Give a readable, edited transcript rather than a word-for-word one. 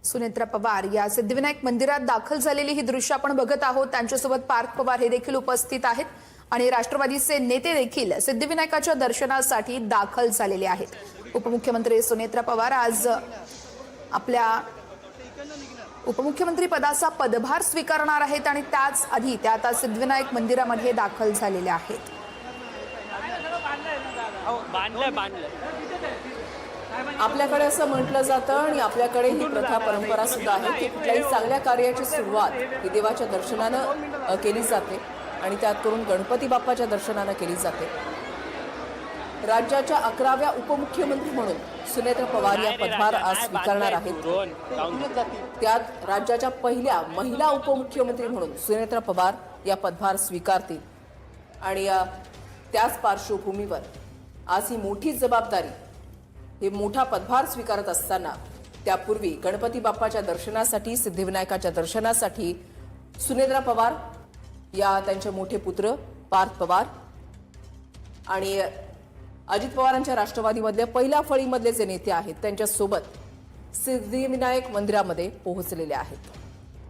सुनेत्रा पवार या सिद्धिविनायक मंदिरात दाखल झालेली ही दृश्य आपण बघत आहोत। त्यांच्यासोबत पार्थ पवार हे देखील उपस्थित आहेत आणि राष्ट्रवादीचे नेते देखील सिद्धिविनायकाच्या दर्शनासाठी दाखल झालेले आहेत। उपमुख्यमंत्री सुनेत्रा पवार आज आपल्या उपमुख्यमंत्री पदाचा पदभार स्वीकारणार आहेत आणि त्याच आधी त्या आता सिद्धिविनायक मंदिरामध्ये दाखल झालेले आहेत। आपल्याकडे असं म्हटलं जातं आणि आपल्याकडे ही प्रथा परंपरा सुद्धा आहे की कुठल्याही चांगल्या कार्याची सुरुवात ही देवाच्या दर्शनानं केली जाते आणि त्यात करून गणपती बाप्पाच्या दर्शनानं केली जाते। राज्याच्या 11व्या उपमुख्यमंत्री म्हणून सुनेत्रा पवार या पदभार आज स्वीकारणार आहेत। त्यात राज्याच्या पहिल्या महिला उपमुख्यमंत्री म्हणून सुनेत्रा पवार या पदभार स्वीकारतील आणि त्याच पार्श्वभूमीवर आज ही मोठी जबाबदारी, हे मोठा पदभार स्वीकारत असताना त्यापूर्वी गणपती बाप्पाच्या दर्शनासाठी, सिद्धिविनायकाच्या दर्शनासाठी सुनेत्रा पवार या त्यांचे मोठे पुत्र पार्थ पवार आणि अजित पवारांच्या राष्ट्रवादीमधले पहिल्या फळीमधले जे नेते आहेत त्यांच्यासोबत सिद्धिविनायक मंदिरामध्ये पोहोचलेले आहेत।